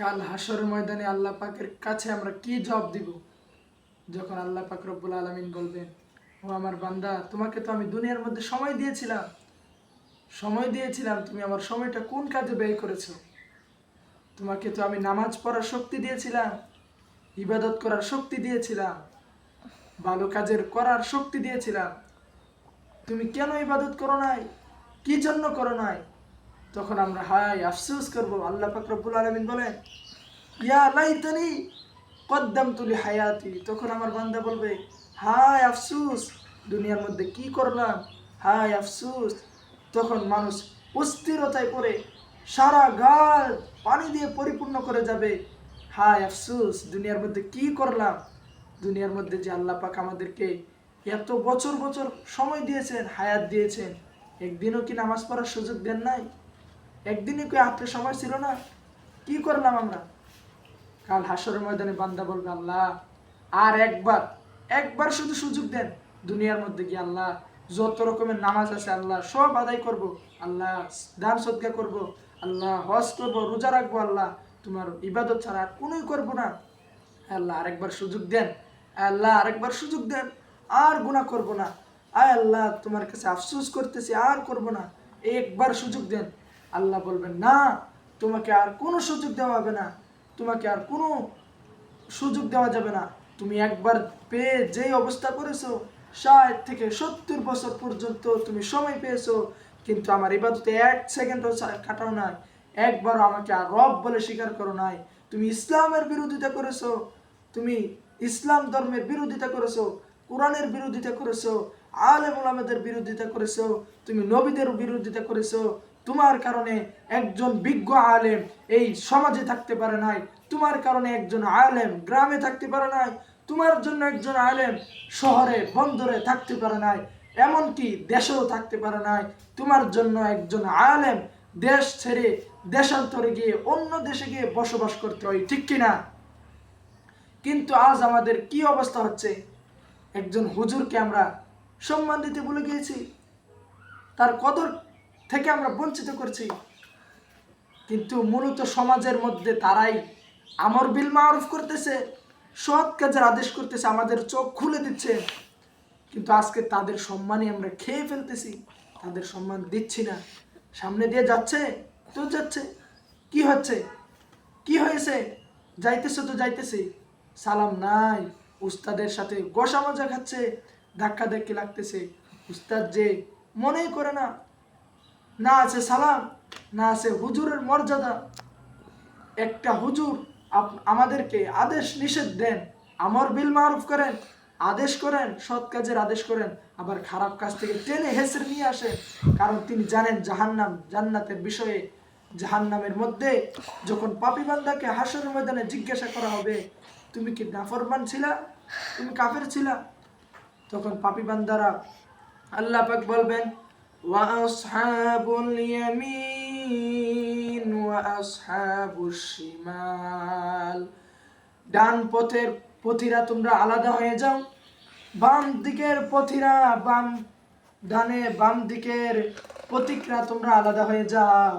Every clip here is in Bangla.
কাল হাসরের ময়দানে আল্লাহ পাকের কাছে আমরা কি জবাব দিব? যখন আল্লাহ পাক রব্বুল আলামিন বলবেন, ও আমার বান্দা, তোমাকে তো আমি দুনিয়ার মধ্যে সময় দিয়েছিলাম, তুমি আমার সময়টা কোন কাজে ব্যয় করেছো? তোমাকে তো আমি নামাজ পড়ার শক্তি দিয়েছিলাম, ইবাদত করার শক্তি দিয়েছিলাম, ভালো কাজের করার শক্তি দিয়েছিলাম, তুমি কেন ইবাদত করো নাই? কি জন্য করো নাই? তখন আমরা হায় আফসোস করব। আল্লাহ পাক রব্বুল আলামিন বলেন, ইয়া লাইতানি কদ্দামতু লিহায়াতি। তখন আমার বান্দা বলবে, হায় আফসোস, দুনিয়ার মধ্যে কি করলাম, হায় আফসোস। তখন মানুষ অস্থিরতায় পড়ে সারা গাল পানি দিয়ে পরিপূর্ণ করে যাবে। হায় আফসোস, দুনিয়ার মধ্যে কি করলাম। দুনিয়ার মধ্যে যে আল্লাহ পাক আমাদেরকে এত বছর বছর সময় দিয়েছেন, হায়াত দিয়েছেন, একদিনও কি নামাজ পড়ার সুযোগ দেন নাই? একদিনও কি হাতে সময় ছিল না? কি করলাম আমরা? কাল হাসরের ময়দানে বান্দা বলবে, আল্লাহ আর একবার একবার শুধু সুযোগ দেন। দুনিয়ার মধ্যে কি আল্লাহ যত রকমের নামাজ আছে আল্লাহ সব আদায় করব, আল্লাহ দান সদকা করব, আল্লাহ হজ করব, রোজা রাখবো, আল্লাহ তোমার ইবাদত ছাড়া আর কোনোই করবো না। আল্লাহ আরেকবার সুযোগ দেন, আল্লাহ আরেকবার সুযোগ দেন, আর গুনাহ করব না। আয় আল্লাহ, তোমার কাছে আফসোস করতেছি, আর করব না, একবার সুযোগ দেন। আল্লাহ বলবেন, না, তোমাকে আর কোনো সুযোগ দেওয়া হবে না, তোমাকে আর কোনো সুযোগ দেওয়া যাবে না। তুমি একবার পেয়ে যেই অবস্থা করেছো, ৬০ থেকে ৭০ বছর পর্যন্ত তুমি সময় পেয়েছো, কিন্তু আমার ইবাদতে ১ সেকেন্ডও কাটাও নাই, একবারও আমাকে আর রব বলে স্বীকার করো নাই। তুমি ইসলামের বিরোধিতা করেছো, তুমি ইসলাম ধর্মের বিরোধিতা করেছো, কোরআনের বিরোধিতা করেছো, আলেম ওলামাদের বিরোধিতা করেছো, তুমি নবীদের বিরোধিতা করেছো। তোমার কারণে একজন বিজ্ঞ আলেম এই সমাজে থাকতে পারে নাই, তোমার কারণে একজন আলেম গ্রামে থাকতে পারে নাই, তোমার জন্য একজন আলেম শহরে বন্দরে থাকতে পারে নাই, এমনকি দেশেও থাকতে পারে নাই। তোমার জন্য একজন আলেম দেশ ছেড়ে দেশান্তরে গিয়ে অন্য দেশে গিয়ে বসবাস করতে হয়, ঠিক কিনা? কিন্তু আজ আমাদের কি অবস্থা হচ্ছে? একজন হুজুরকে আমরা সম্মান দিতে ভুলে গিয়েছি, তার কদর থেকে আমরা বঞ্চিত করছি। কিন্তু মূলত সমাজের মধ্যে তারাই আমর বিল মারুফ করতেছে, সৎ কাজের আদেশ করতেছে, আমাদের চোখ খুলে দিচ্ছে, কিন্তু আজকে তাদের সম্মানই আমরা খেয়ে ফেলতেছি, তাদের সম্মান দিচ্ছি না। সামনে দিয়ে যাচ্ছে তো যাচ্ছে, কি হচ্ছে, কি হয়েছে? যাইতেছে তো যাইতেছে, সালাম নাই, উস্তাদের সাথে গোসা মজা খাচ্ছে, ধাক্কা ধাক্কি লাগতেছে। উস্তাদ যে মনেই করে না, না আছে সালাম, না আছে হুজুরের মর্যাদা। একটা হুজুর আমাদেরকে আদেশ নিষেধ দেন, আমর বিল মারুফ করেন, আদেশ করেন, সৎ কাজের আদেশ করেন, আবার খারাপ কাজ থেকে টেনে হেসড়ে নিয়ে আসেন, কারণ তিনি জানেন জাহান্নাম জান্নাতের বিষয়ে। জাহান্নামের মধ্যে যখন পাপী বান্দাকে হাসরের ময়দানে জিজ্ঞাসা করা হবে, তুমি কি নাফরমান ছিলা, তুমি কাফের ছিলা, তখন পাপী বান্দারা আল্লাহ পাক বলবেন, ওয়া আসহাবুল ইয়ামিন ওয়া আসহাবুশ শিমাল, ডান পথের পথীরা তোমরা আলাদা হয়ে যাও, বাম দিকের পথীরা বাম দিকের পথিকরা তোমরা আলাদা হয়ে যাও,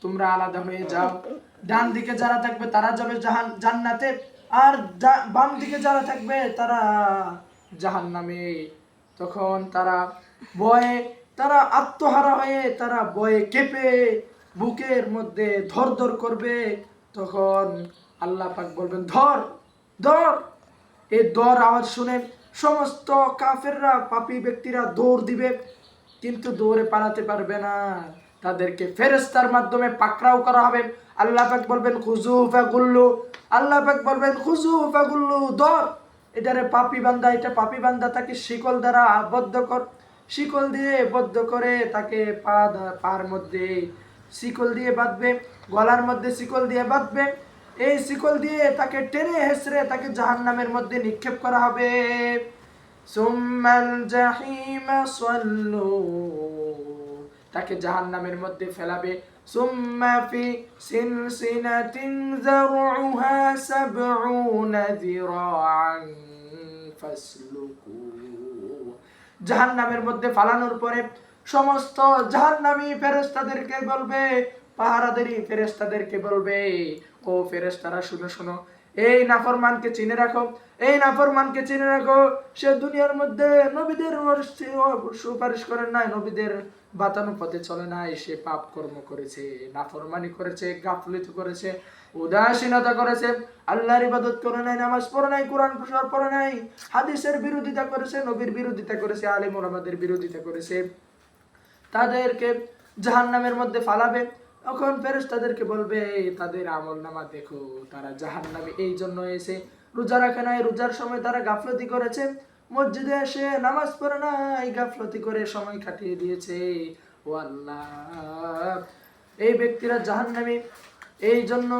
তোমরা আলাদা হয়ে যাও। ডান দিকে যারা থাকবে তারা যাবে জান্নাতে, আর বাম দিকে যারা থাকবে তারা জাহান্নামে। তখন তারা ভয়ে, তারা আত্মহারা হয়ে, তারা ভয়ে কেঁপে বুকের মধ্যে ধর করবে। তখন আল্লাহ পাক বলবেন, ধর ধর। এই দৌড় আওয়াজ শুনে সমস্ত কাফেররা, পাপী ব্যক্তিরা দৌড় দিবে, কিন্তু দৌড়ে পালাতে পারবে না, তাদেরকে ফেরেশতার মাধ্যমে পাকড়াও করা হবে। আল্লাহ পাক বলবেন, খুজু ফাগুল্লু, আল্লাহ পাক বলবেন, খুজু ফাগুল্লু, ধর এটারে পাপী বান্দা, এটা পাপী বান্দা, তাকে শিকল দ্বারা বদ্ধ কর, শিকল দিয়ে বদ্ধ করে তাকে পার মধ্যে শিকল দিয়ে বাঁধবে, গলার মধ্যে শিকল দিয়ে বাঁধবে, এই শিকল দিয়ে তাকে টেনে হেসড়ে তাকে জাহান্নামের মধ্যে নিক্ষেপ করা হবে। সুম্মাল জাহিমা সাল্লু, তাকে জাহান্নামের মধ্যে ফেলাবে। সুম্মা ফি সিলসিলাতিন যারউহা সাবউনা যিরাআন ফাসলুকু, জাহান্নামের মধ্যে ফালানোর পরে সমস্ত জাহান্নামী ফেরেশতাদেরকে বলবে, পাহারাদারি ফেরেশতাদেরকে বলবে, ও ফেরেশতারা শুনো শুনো, এই নাফরমানকে চিনে রাখো, এই নাফরমানকে চিনে রাখো। সে দুনিয়ার মধ্যে নবীদের সুপারিশ করে নাই, নবীদের বাতানো পথে চলে নাই, সে পাপ কর্ম করেছে, নাফরমানি করেছে, গাফলিত করেছে, উদাসীনতা করেছে, আল্লাহর ইবাদত করে নাই, নামাজ পড়ে নাই, কোরআন পড়ে নাই, হাদিসের বিরোধিতা করেছে, নবীর বিরোধিতা করেছে, আলেম ওলামাদের বিরোধিতা করেছে, তাদেরকে জাহান্নামের মধ্যে ফালাবে। তখন ফেরেশতাদেরকে বলবে, তাদের আমলনামা দেখো, তারা জাহান্নামে এই জন্য এসে রোজা রাখে নাই, রোজার সময় তারা গাফলতি করেছে, মসজিদে এসে নামাজ পড়ে নাই, গাফলতি করে সময় কাটিয়ে দিয়েছে। ও আল্লাহ, এই ব্যক্তিরা জাহান্নামী। এই জন্য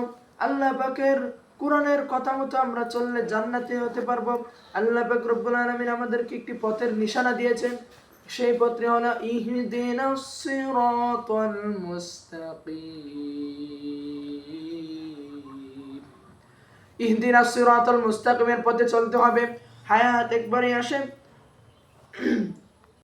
আল্লাহ পাকের কোরআনের কথা মতো আমরা চললে জান্নাতে হতে পারবো। আল্লাহ পাক রব্বুল আলামিন আমাদেরকে একটি পথের নিশানা দিয়েছেন, সেই পথটি হলো ইহদিনাস সিরাতাল মুস্তাকিম। ইহদিনাস সিরাতাল মুস্তাকিমের পথে চলতে হবে। হায়াত একবারই আসে,